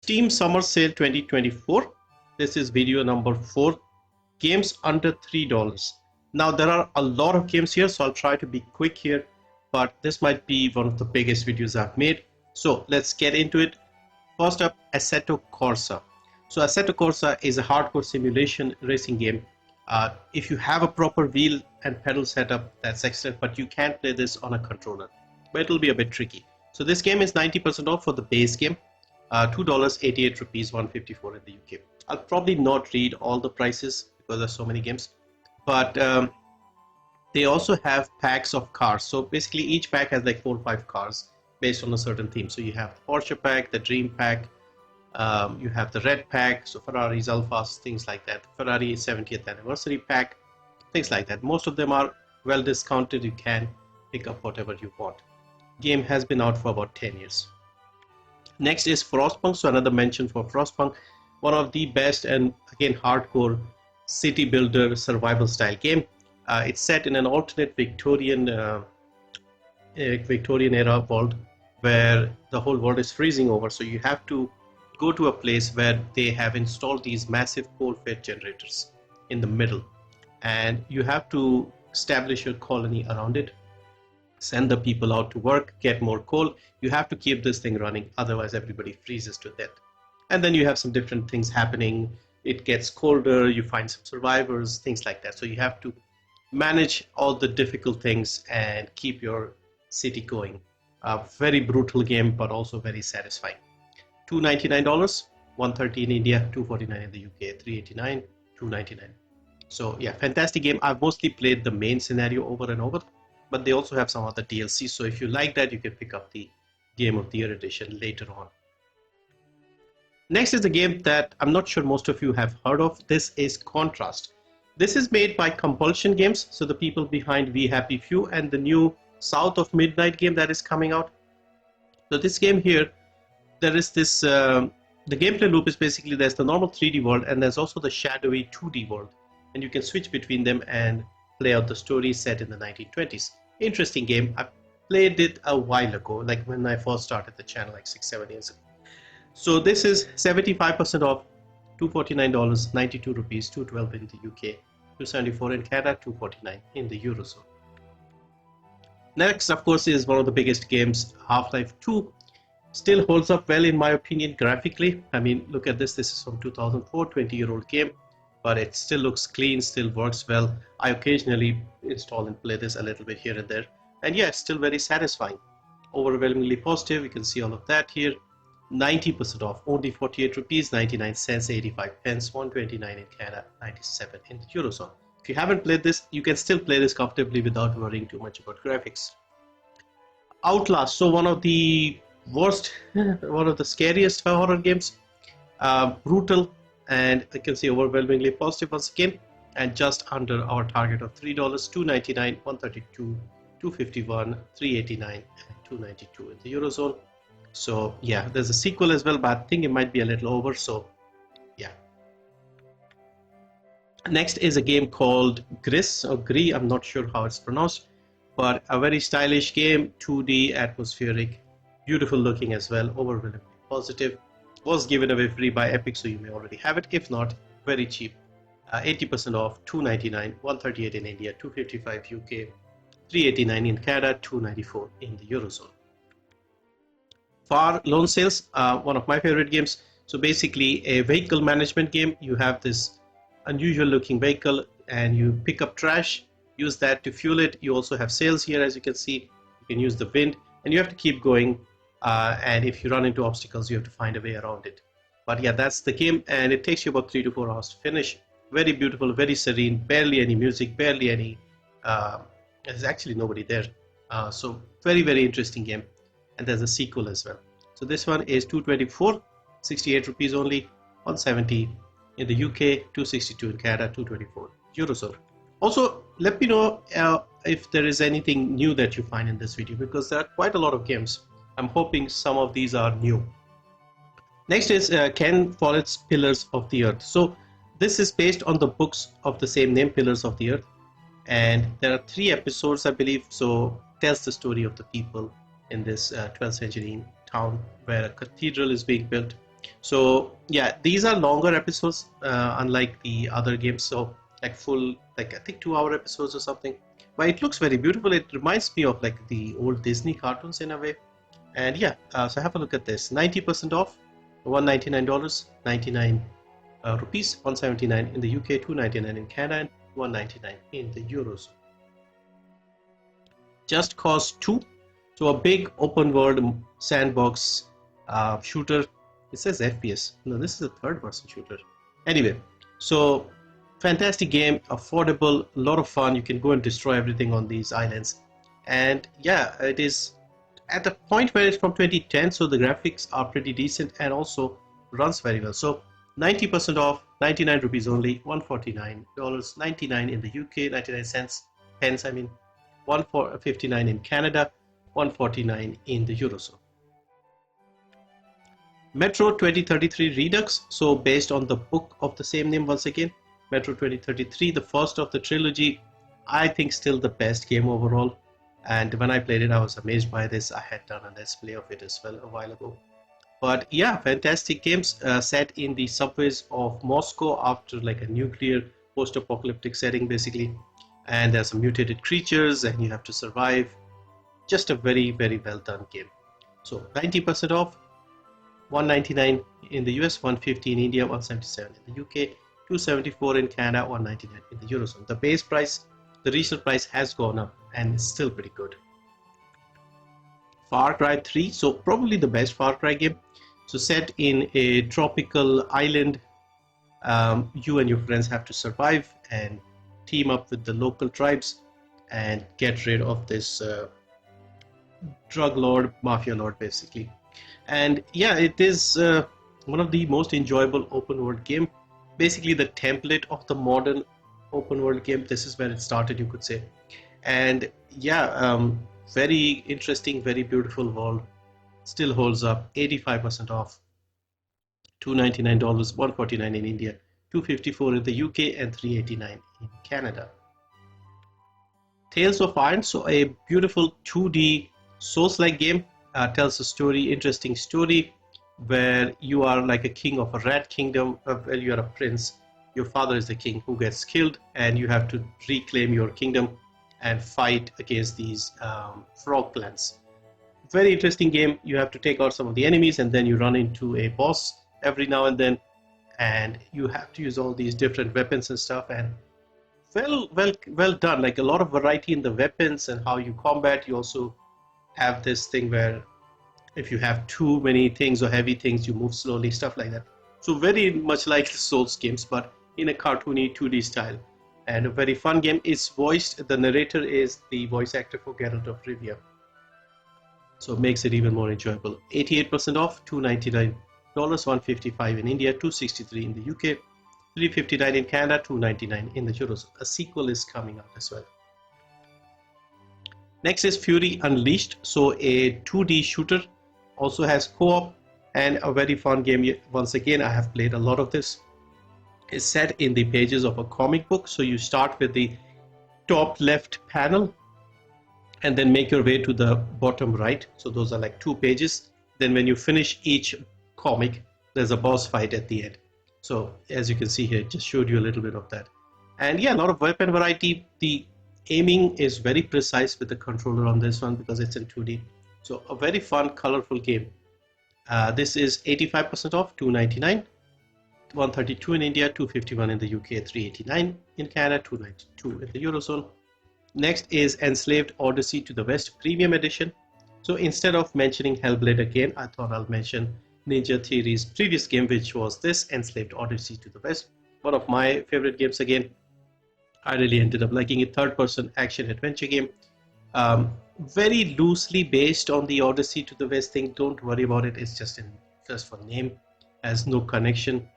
Steam Summer Sale 2024. This is video number 4. Games under $3. Now there are a lot of games here, so I'll try to be quick here, but this might be one of the biggest videos I've made. So let's get into it. First up, Assetto Corsa. So Assetto Corsa is a hardcore simulation racing game. If you have a proper wheel and pedal setup, that's excellent, but you can't play this on a controller, but it'll be a bit tricky. So this game is 90% off for the base game, $2, 88 rupees, 154 in the UK. I'll probably not read all the prices because there's so many games, but they also have packs of cars. So basically each pack has like 4 or 5 cars based on a certain theme. So you have the Porsche pack, the Dream pack, you have the Red pack, so Ferraris, Alfas, things like that, Ferrari 70th anniversary pack, things like that. Most of them are well discounted. You can pick up whatever you want. Game has been out for about 10 years. Next is Frostpunk. So another mention for Frostpunk, one of the best and again hardcore city builder survival style game. It's set in an alternate Victorian era world where the whole world is freezing over. So you have to go to a place where they have installed these massive coal-fired generators in the middle, and you have to establish your colony around it, send the people out to work, get more coal. You have to keep this thing running, otherwise everybody freezes to death. And then you have some different things happening. It gets colder, you find some survivors, things like that. So you have to manage all the difficult things and keep your city going. A very brutal game, but also very satisfying. $299, $130 in India, $249 in the UK, $389, $299. So yeah, fantastic game. I've mostly played the main scenario over and over, but they also have some other DLC. So if you like that, you can pick up the Game of the Year edition later on. Next is a game that I'm not sure most of you have heard of. This is Contrast. This is made by Compulsion Games, so the people behind We Happy Few and the new South of Midnight game that is coming out. So this game here, there is this, the gameplay loop is basically there's the normal 3D world and there's also the shadowy 2D world, and you can switch between them and play out the story set in the 1920s. Interesting game. I played it a while ago, like when I first started the channel, like 6-7 years ago. So this is 75% off, $249, 92 rupees, 212 in the UK, 274 in Canada, 249 in the Eurozone. Next, of course, is one of the biggest games, Half-Life 2. Still holds up well in my opinion graphically. I mean, look at this. This is from 2004, 20-year-old game, but it still looks clean, still works well. I occasionally install and play this a little bit here and there, and yeah, it's still very satisfying. Overwhelmingly positive. You can see all of that here. 90% off, only 48 rupees, 99 cents, 85 pence, 129 in Canada, 97 in the Eurozone. If you haven't played this, you can still play this comfortably without worrying too much about graphics. Outlast, so one of the worst, one of the scariest horror games. Brutal, and I can see overwhelmingly positive once again, and just under our target of $3, $299, 132, 251, 389, and 292 in the Eurozone. So yeah, there's a sequel as well, but I think it might be a little over, so yeah. Next is a game called Gris or Gris, I'm not sure how it's pronounced, but a very stylish game, 2D, atmospheric, beautiful looking as well, overwhelmingly positive. Was given away free by Epic, so you may already have it. If not, very cheap, 80% off, $299, 138 in India, 255 UK, 389 in Canada, 294 in the Eurozone. Far Lone Sales, one of my favorite games. So basically a vehicle management game. You have this unusual looking vehicle and you pick up trash, use that to fuel it. You also have sales here, as you can see. You can use the wind and you have to keep going, and if you run into obstacles, you have to find a way around it. But yeah, that's the game, and it takes you about 3 to 4 hours to finish. Very beautiful, very serene, barely any music, barely any, there's actually nobody there. So very, very interesting game. And there's a sequel as well. So this one is 224, 68 rupees only, 170 in the UK, 262 in Canada, 224 Eurozone. Also, let me know if there is anything new that you find in this video, because there are quite a lot of games. I'm hoping some of these are new. Next is Ken Follett's Pillars of the Earth. So this is based on the books of the same name, Pillars of the Earth. And there are 3 episodes, I believe. So tells the story of the people in this 12th century town where a cathedral is being built, So yeah, these are longer episodes, unlike the other games. So like full, like I think 2 hour episodes or something. But it looks very beautiful. It reminds me of like the old Disney cartoons in a way. And yeah, so have a look at this. 90% off, $199, 99 rupees, 179 in the UK, 299 in Canada, and 199 in the Eurozone. Just Cause 2, so a big open world sandbox shooter. It says FPS. No, this is a third person shooter. Anyway, so fantastic game, affordable, a lot of fun. You can go and destroy everything on these islands. And yeah, it is at the point where it's from 2010, so the graphics are pretty decent and also runs very well. So 90% off, 99 rupees only, $149, 99 in the UK, 99 cents, pence I mean, 159 in Canada, 149 in the Eurozone. Metro 2033 Redux, so based on the book of the same name once again. Metro 2033, the first of the trilogy, I think still the best game overall. And when I played it, I was amazed by this. I had done a let's play of it as well a while ago. But yeah, fantastic games set in the subways of Moscow after like a nuclear post-apocalyptic setting basically. And there's some mutated creatures and you have to survive. Just a very, very well done game. So 90% off, 199 in the US, 150 in India, 177 in the UK, 274 in Canada, 199 in the Eurozone. The base price, the resale price has gone up and it's still pretty good. Far Cry 3, so probably the best Far Cry game. So set in a tropical island, you and your friends have to survive and team up with the local tribes and get rid of this drug lord, mafia lord basically. And yeah, it is one of the most enjoyable open world game. Basically the template of the modern open world game. This is where it started, you could say. And yeah, very interesting, very beautiful world. Still holds up. 85% off, $299, $149 in India, $254 in the UK, and $389 in Canada. Tales of Iron, so a beautiful 2D Souls-like game, tells a story, interesting story, where you are like a king of a rat kingdom, where you are a prince. Your father is the king who gets killed, and you have to reclaim your kingdom and fight against these frog clans. Very interesting game. You have to take out some of the enemies, and then you run into a boss every now and then, and you have to use all these different weapons and stuff. And well done. Like a lot of variety in the weapons and how you combat. You also have this thing where if you have too many things or heavy things, you move slowly, stuff like that. So very much like the Souls games, but in a cartoony 2D style. And a very fun game. It's voiced, the narrator is the voice actor for Geralt of Rivia. So it makes it even more enjoyable. 88% off, $299, $155 in India, $263 in the UK, $359 in Canada, $299 in the Eurozone. A sequel is coming out as well. Next is Fury Unleashed, so a 2D shooter, also has co-op and a very fun game. Once again, I have played a lot of this. It's set in the pages of a comic book, so you start with the top left panel and then make your way to the bottom right. So those are like 2 pages. Then when you finish each comic, there's a boss fight at the end. So as you can see here, just showed you a little bit of that. And yeah, a lot of weapon variety. The aiming is very precise with the controller on this one because it's in 2D. So a very fun, colorful game. This is 85% off, $299, $132 in India, $251 in the UK, $389 in Canada, $292 in the Eurozone. Next is Enslaved Odyssey to the West Premium Edition. So instead of mentioning Hellblade again, I thought I'll mention Ninja Theory's previous game, which was this Enslaved Odyssey to the West. One of my favorite games again. I really ended up liking it. Third-person action-adventure game. Very loosely based on the Odyssey to the West thing. Don't worry about it. It's just for name. Has no connection.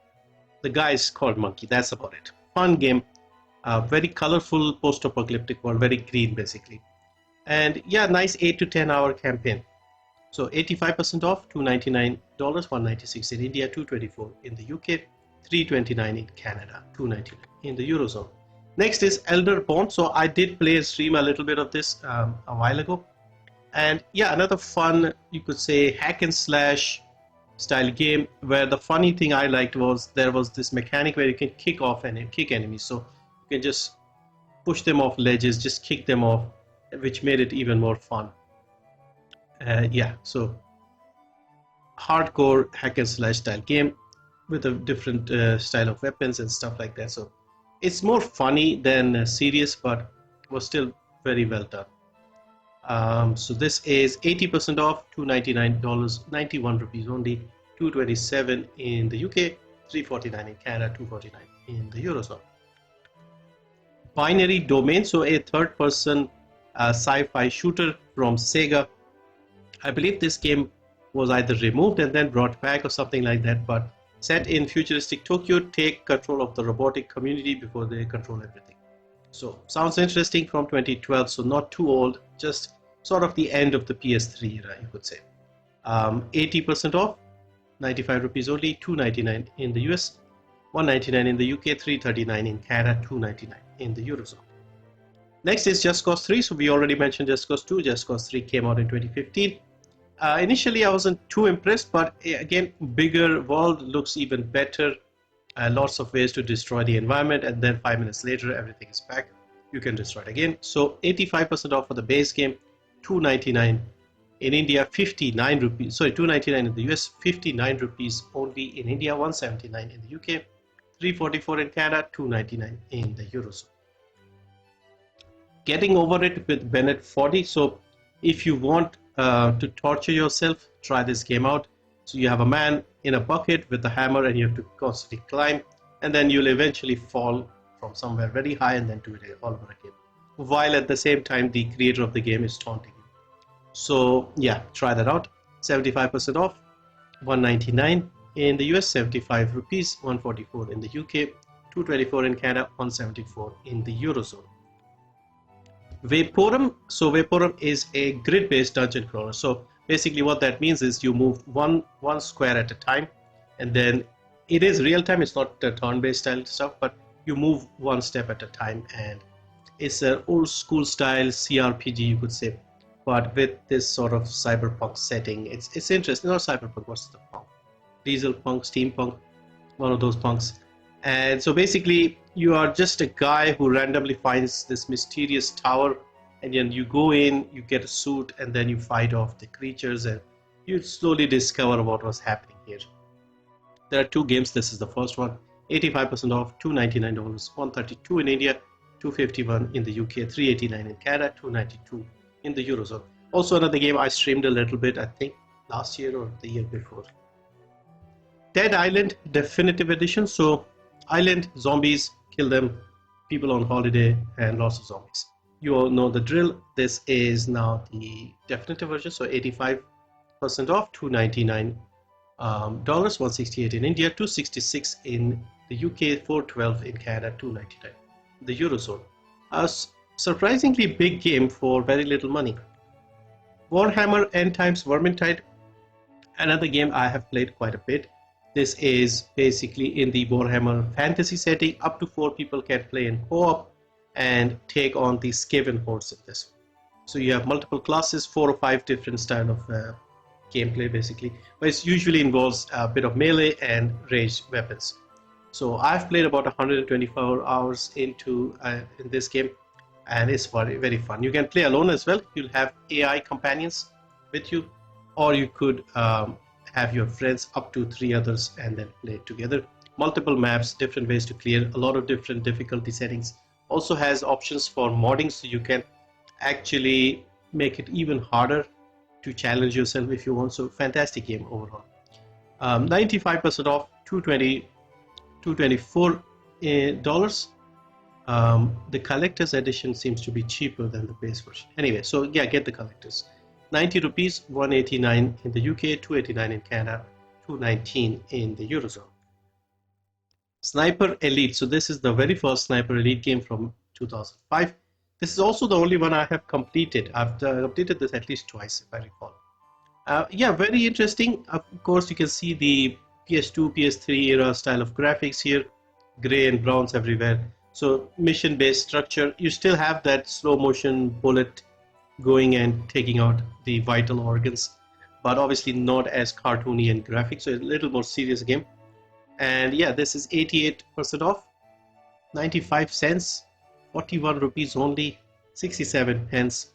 The guy is called Monkey. That's about it. Fun game. Very colorful post-apocalyptic world. Very green basically. And yeah, nice 8 to 10 hour campaign. So 85% off, $299, $196 in India, $224 in the UK, $329 in Canada, $299 in the Eurozone. Next is Elderborn. So I did play a stream a little bit of this a while ago. And yeah, another fun, you could say, hack and slash style game, where the funny thing I liked was there was this mechanic where you can kick enemies. So you can just push them off ledges, just kick them off, which made it even more fun. Yeah, so hardcore hack and slash style game with a different style of weapons and stuff like that. So it's more funny than serious, but was still very well done. So this is 80% off, $299, 91 rupees only, 227 in the UK, 349 in Canada, 249 in the Eurozone. Binary Domain, so a third-person sci-fi shooter from Sega. I believe this game was either removed and then brought back or something like that, but set in futuristic Tokyo, take control of the robotic community before they control everything. So sounds interesting, from 2012, so not too old, just sort of the end of the PS3 era, you could say. 80% off, 95 rupees only, 299 in the US, 199 in the UK, 339 in Canada, 299 in the Eurozone. Next is Just Cause 3. So we already mentioned Just Cause 2. Just Cause 3 came out in 2015. Initially, I wasn't too impressed, but again, bigger world, looks even better. Lots of ways to destroy the environment, and then 5 minutes later, everything is back. You can destroy it again. So 85% off for the base game, 299 in India, 59 rupees. Sorry, 299 in the US, 59 rupees only in India, 179 in the UK, 344 in Canada, 299 in the Eurozone. Getting Over It with Bennett Foddy. So if you want to torture yourself, try this game out. So you have a man in a bucket with a hammer, and you have to constantly climb, and then you'll eventually fall from somewhere very high and then do it all over again, while at the same time the creator of the game is taunting you. So yeah, try that out. 75% off, 199 in the US, 75 rupees, 144 in the UK, 224 in Canada, 174 in the Eurozone. Vaporum. So Vaporum is a grid-based dungeon crawler. So basically what that means is you move one square at a time, and then it is real time. It's not turn-based style stuff, but you move one step at a time, and it's an old school style CRPG, you could say, but with this sort of cyberpunk setting. It's interesting. Not cyberpunk, what's the punk? Diesel punk, steampunk, one of those punks. And so basically you are just a guy who randomly finds this mysterious tower, and then you go in, you get a suit, and then you fight off the creatures, and you slowly discover what was happening here. There are 2 games. This is the first one. 85% off, $299, 132 in India, 251 in the UK, 389 in Canada, 292 in the Eurozone. Also another game I streamed a little bit, I think last year or the year before. Dead Island Definitive Edition. So island, zombies, kill them, people on holiday, and lots of zombies. You all know the drill. This is now the definitive version, so 85% off, $299, 168 in India, 266 in the UK, 412 in Canada, 299 the Eurozone. A surprisingly big game for very little money. Warhammer End Times Vermintide, another game I have played quite a bit. This is basically in the Warhammer fantasy setting. Up to 4 people can play in co-op and take on the Skaven hordes in this. So you have multiple classes, 4 or 5 different style of gameplay basically, but it usually involves a bit of melee and ranged weapons. So I've played about 124 hours into in this game, and it's very, very fun. You can play alone as well. You'll have AI companions with you, or you could have your friends, up to 3 others, and then play together. Multiple maps, different ways to clear, a lot of different difficulty settings. Also has options for modding, so you can actually make it even harder to challenge yourself if you want. So fantastic game overall. 95% off, $224. The collector's edition seems to be cheaper than the base version. Anyway, so yeah, get the collector's. 90 rupees, 189 in the UK, 289 in Canada, 219 in the Eurozone. Sniper Elite. So this is the very first Sniper Elite game from 2005. This is also the only one I have completed. I've completed this at least twice, if I recall. Yeah, very interesting. Of course, you can see the PS2, PS3 era style of graphics here, gray and browns everywhere. So mission-based structure. You still have that slow motion bullet going and taking out the vital organs, but obviously not as cartoony and graphic, so a little more serious game. And yeah, this is 88% off, 95 cents, 41 rupees only, 67 pence,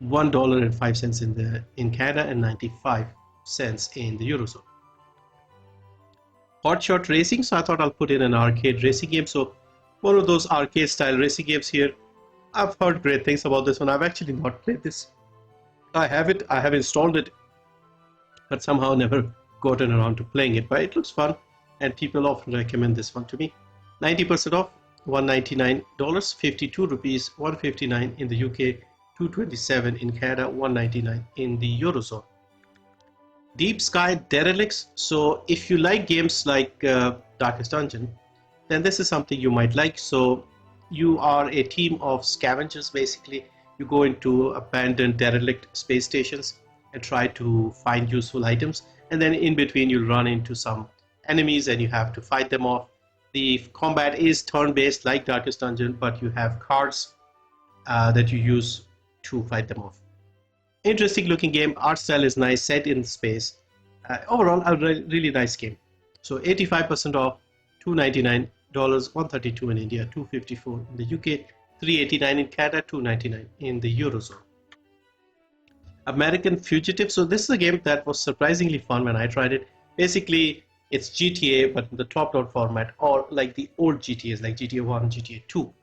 $1.05 in Canada, and 95 cents in the Eurozone. Hotshot Racing, so I thought I'll put in an arcade racing game. So one of those arcade style racing games here. I've heard great things about this one. I've actually not played this. I have installed it, but somehow never gotten around to playing it. But it looks fun, and people often recommend this one to me. 90% off, $199, 52 rupees, 159 in the UK, 227 in Canada, 199 in the Eurozone. Deep Sky Derelicts. So if you like games like Darkest Dungeon, then this is something you might like. So you are a team of scavengers. Basically, you go into abandoned derelict space stations and try to find useful items, and then in between you'll run into some enemies and you have to fight them off. The combat is turn-based like Darkest Dungeon, but you have cards that you use to fight them off. Interesting looking game, art style is nice, set in space. Overall, a really nice game. So 85% off, $299, $132 in India, $254 in the UK, $389 in Canada, $299 in the Eurozone. American Fugitive. So this is a game that was surprisingly fun when I tried it. Basically, it's GTA, but in the top-down format, or like the old GTAs, like GTA 1, GTA 2.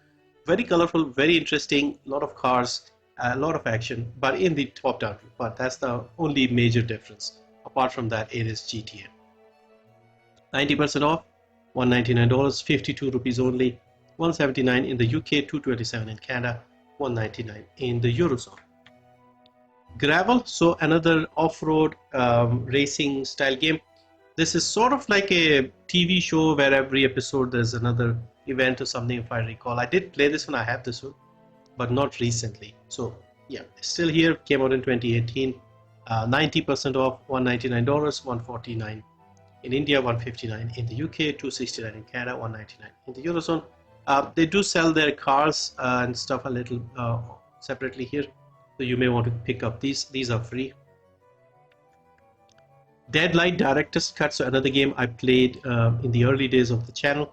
Very colorful, very interesting, a lot of cars, a lot of action, but in the top-down view. But that's the only major difference. Apart from that, it is GTA. 90% off, $199, 52 rupees only, 179 in the UK, 227 in Canada, 199 in the Eurozone. Gravel, so another off-road racing style game. This is sort of like a TV show where every episode there's another event or something, if I recall. I did play this one, I have this one, but not recently. So yeah, still here, came out in 2018. 90% off, $199, 149 in India, 159 in the UK, 269 in Canada, 199 in the Eurozone. They do sell their cars and stuff a little separately here, so you may want to pick up these. These are free. Deadlight Director's Cut, so another game I played in the early days of the channel.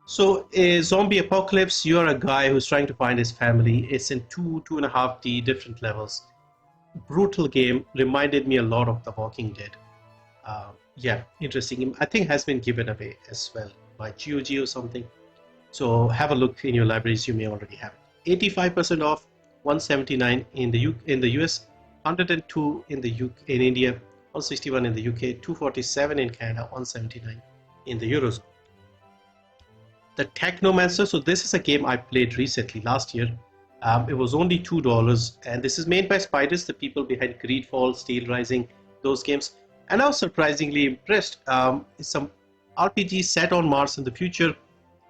So a zombie apocalypse, you're a guy who's trying to find his family. It's in 2.5D different levels. Brutal game, reminded me a lot of The Walking Dead. Yeah, interesting. I think has been given away as well by GOG or something. So have a look in your libraries, you may already have it. 85% off, 179 in the US, 102 in the UK, in India, 161 in the UK, 247 in Canada, 179 in the Eurozone. The Technomancer, so this is a game I played recently, last year. It was only $2, and this is made by Spiders, the people behind Greedfall, Steel Rising, those games. And I was surprisingly impressed. It's some RPG set on Mars in the future,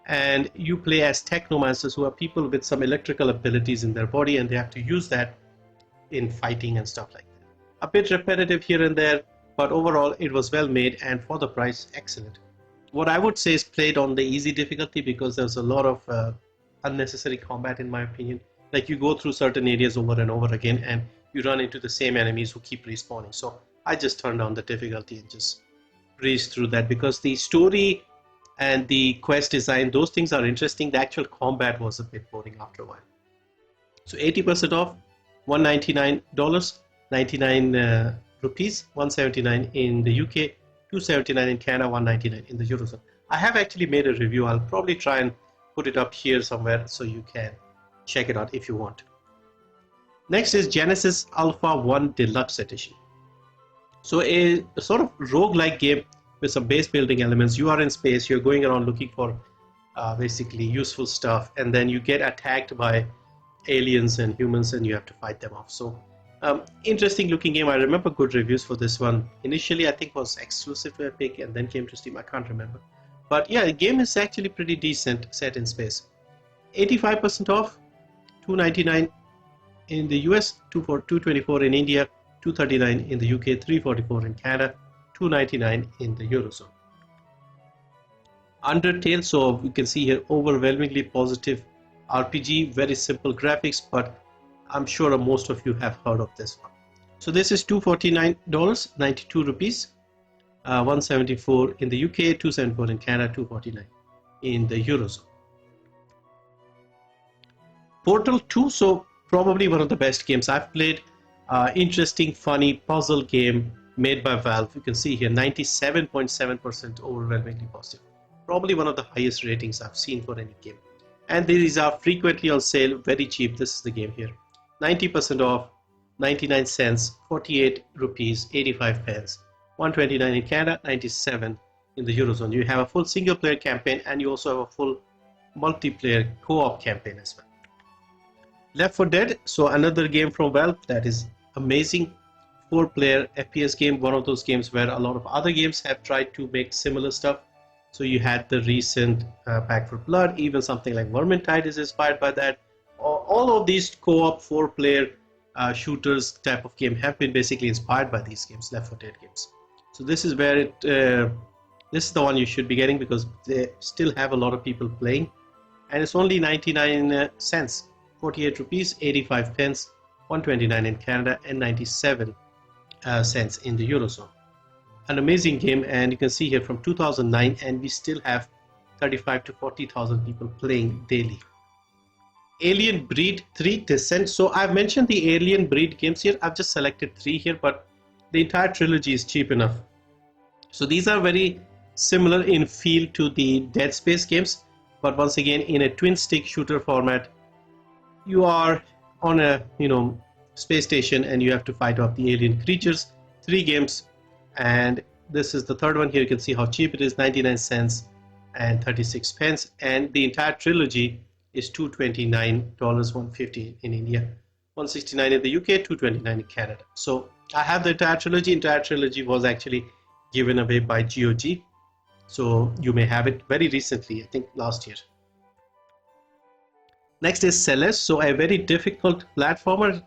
and you play as Technomancers, who are people with some electrical abilities in their body, and they have to use that in fighting and stuff like that. A bit repetitive here and there, but overall it was well made, and for the price, excellent. What I would say is played on the easy difficulty, because there's a lot of unnecessary combat in my opinion. Like you go through certain areas over and over again, and you run into the same enemies who keep respawning. So I just turned down the difficulty and just breezed through that, because the story and the quest design, those things are interesting. The actual combat was a bit boring after a while. So 80% off, $199, 99 rupees, 179 in the UK, 279 in Canada, 199 in the Eurozone. I have actually made a review. I'll probably try and put it up here somewhere so you can check it out if you want. Next is Genesis Alpha 1 Deluxe Edition. So a sort of roguelike game with some base building elements. You are in space, you're going around looking for basically useful stuff, and then you get attacked by aliens and humans, and you have to fight them off. So interesting looking game. I remember good reviews for this one. Initially I think was exclusive to Epic and then came to Steam, I can't remember. But yeah, the game is actually pretty decent, set in space. 85% off, $299 in the US, $224 in India, $239 in the UK, $344 in Canada, $299 in the Eurozone. Undertale, so you can see here, overwhelmingly positive RPG, very simple graphics, but I'm sure most of you have heard of this one. So this is $249, 92 rupees, 174 in the UK, 274 in Canada, 249 in the Eurozone. Portal 2, so probably one of the best games I've played. Interesting, funny puzzle game made by Valve. You can see here 97.7% overwhelmingly positive. Probably one of the highest ratings I've seen for any game. And these are frequently on sale, very cheap. This is the game here. 90% off, 99 cents, 48 rupees, 85 pence. 129 in Canada, 97 in the Eurozone. You have a full single player campaign and you also have a full multiplayer co-op campaign as well. Left 4 Dead, so another game from Valve that is amazing. 4-player FPS game, one of those games where a lot of other games have tried to make similar stuff. So you had the recent Back 4 Blood, even something like Vermintide is inspired by that. All of these co-op 4-player shooters type of game have been basically inspired by these games, Left 4 Dead games. So this is where this is the one you should be getting because they still have a lot of people playing, and it's only 99 cents. 48 rupees, 85 pence, 129 in Canada and 97 cents in the Eurozone. An amazing game, and you can see here from 2009 and we still have 35 to 40,000 people playing daily. Alien Breed 3 Descent. So I've mentioned the Alien Breed games here. I've just selected 3 here, but the entire trilogy is cheap enough. So these are very similar in feel to the Dead Space games, but once again in a twin stick shooter format. You are on a space station and you have to fight off the alien creatures. 3 games, and this is the third one here. You can see how cheap it is, 99 cents and 36 pence, and the entire trilogy is $229, 150 in India, 169 in the UK, 229 in Canada. So I have the entire trilogy. Entire trilogy was actually given away by GOG, so you may have it very recently, I think last year. Next is Celeste, so a very difficult platformer,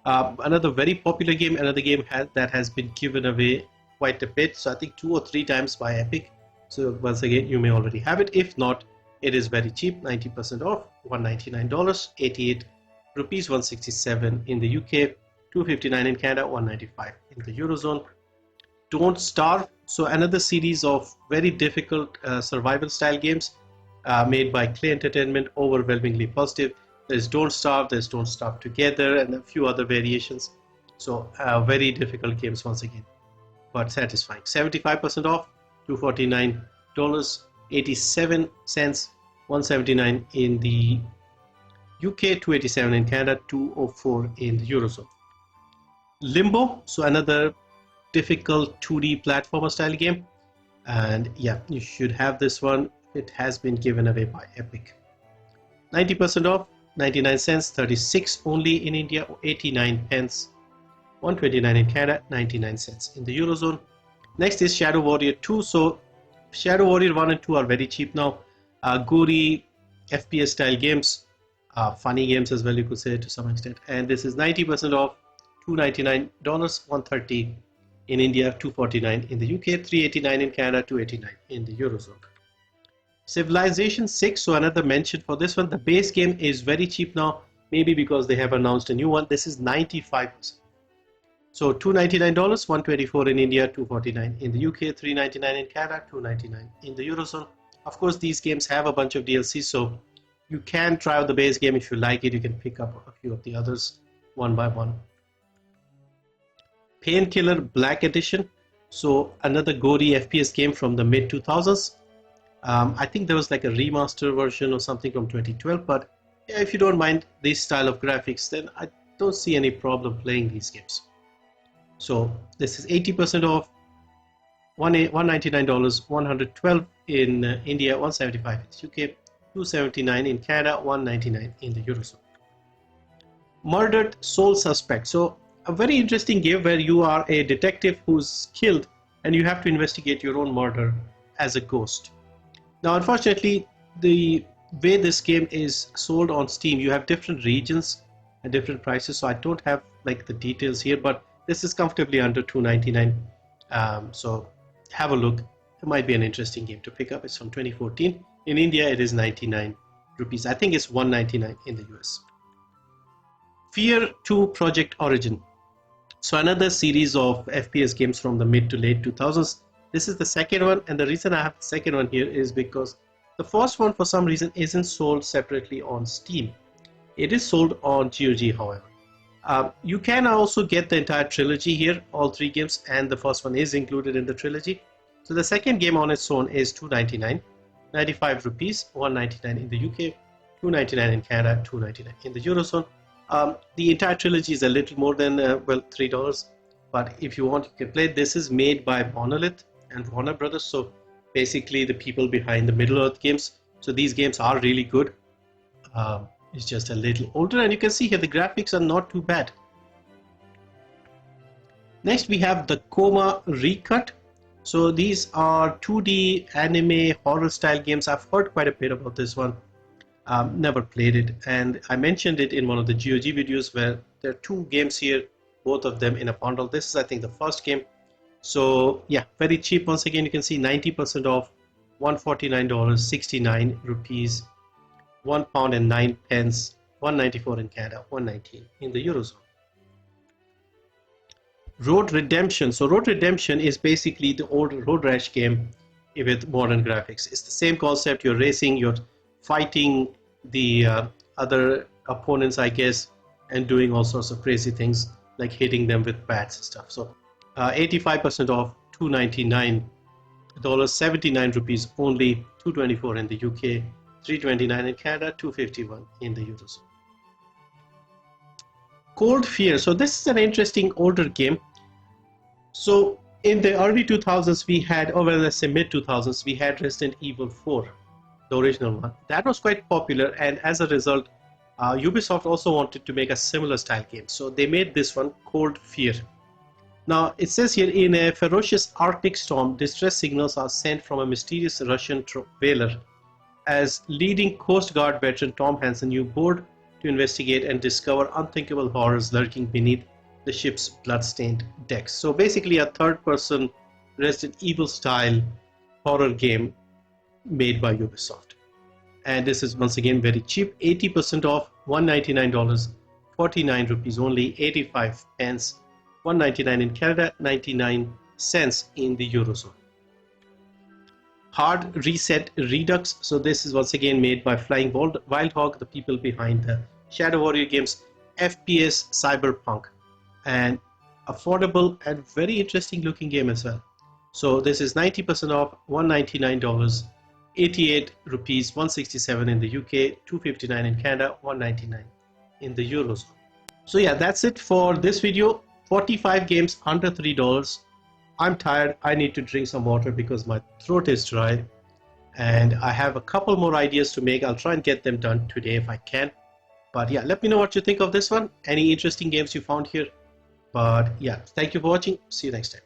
another very popular game, another game that has been given away quite a bit, so I think 2 or 3 times by Epic. So once again, you may already have it. If not, it is very cheap, 90% off, $199, 88 rupees, 167 in the UK, 259 in Canada, 195 in the Eurozone. Don't Starve, so another series of very difficult survival style games. Made by Clay Entertainment, overwhelmingly positive. There's Don't Starve, there's Don't Starve Together, and a few other variations. So very difficult games once again, but satisfying. 75% off, $249, 87 cents, 179 in the UK, 287 in Canada, 204 in the Eurozone. Limbo, so another difficult 2D platformer style game, and yeah, you should have this one. It has been given away by Epic. 90% off, 99 cents, 36 only in India, 89 pence, 129 in Canada, 99 cents in the Eurozone. Next is Shadow Warrior 2. So Shadow Warrior 1 and 2 are very cheap now. Gory FPS style games, funny games as well, you could say to some extent. And this is 90% off, $299, 130 in India, 249 in the UK, 389 in Canada, 289 in the Eurozone. Civilization 6, so another mention for this one. The base game is very cheap now, maybe because they have announced a new one. This is 95%. So $299, 124 in India, 249 in the UK, 399 in Canada, 299 in the Eurozone. Of course, these games have a bunch of DLC, so you can try out the base game. If you like it, you can pick up a few of the others one by one. Painkiller Black Edition, so another gory FPS game from the mid 2000s. I think there was like a remaster version or something from 2012, but yeah, if you don't mind this style of graphics, then I don't see any problem playing these games. So this is 80% off, $199, 112 in India, 175 in the UK, 279 in Canada, 199 in the Eurozone. Murdered Soul Suspect, so a very interesting game where you are a detective who's killed and you have to investigate your own murder as a ghost. Now, unfortunately, the way this game is sold on Steam, you have different regions and different prices, so I don't have like the details here, but this is comfortably under $299. So have a look. It might be an interesting game to pick up. It's from 2014. In India, it is 99 rupees. I think it's 199 in the US. Fear 2 Project Origin. So another series of FPS games from the mid to late 2000s. This is the second one, and the reason I have the second one here is because the first one for some reason isn't sold separately on Steam. It is sold on GOG, however. You can also get the entire trilogy here, all three games, and the first one is included in the trilogy. So the second game on its own is $2.99, 95 rupees, 199 in the UK, 299 in Canada, 299 in the Eurozone. The entire trilogy is a little more than well, $3, but if you want, you can play. This is made by Monolith and Warner Brothers, so basically the people behind the Middle Earth games. So these games are really good. It's just a little older, and you can see here the graphics are not too bad. Next we have the Coma Recut. So these are 2D anime horror style games. I've heard quite a bit about this one. Never played it, and I mentioned it in one of the GOG videos where there are two games here, both of them in a bundle. This is, I think, the first game. So yeah, very cheap. Once again, you can see 90% off, $149, 69 rupees, £1.09, 194 in Canada, 119 in the Eurozone. Road Redemption. So Road Redemption is basically the old Road Rash game with modern graphics. It's the same concept. You're racing, you're fighting the other opponents, I guess, and doing all sorts of crazy things like hitting them with bats and stuff. So 85% off, $299, 79 rupees only, 224 in the UK, 329 in Canada, 251 in the Eurozone. Cold Fear. So this is an interesting older game. So in the early 2000s we had, or well, let's say mid 2000s, we had Resident Evil 4, the original one. That was quite popular, and as a result Ubisoft also wanted to make a similar style game. So they made this one, Cold Fear. Now it says here, in a ferocious Arctic storm, distress signals are sent from a mysterious Russian whaler. As leading Coast Guard veteran Tom Hansen, you board to investigate and discover unthinkable horrors lurking beneath the ship's blood-stained decks. So basically a third-person Resident Evil style horror game made by Ubisoft. And this is once again very cheap, 80% off, $199, 49 rupees only, 85 pence, 199 in Canada, 99 cents in the Eurozone. Hard Reset Redux. So this is once again made by Flying Wild Hog, the people behind the Shadow Warrior games, FPS Cyberpunk, and affordable and very interesting looking game as well. So this is 90% off, $199, 88 rupees, 167 in the UK, 259 in Canada, 199 in the Eurozone. So yeah, that's it for this video. 45 games under $3. I'm tired. I need to drink some water because my throat is dry, and I have a couple more ideas to make. I'll try and get them done today if I can. But yeah, let me know what you think of this one. Any interesting games you found here. But yeah, thank you for watching. See you next time.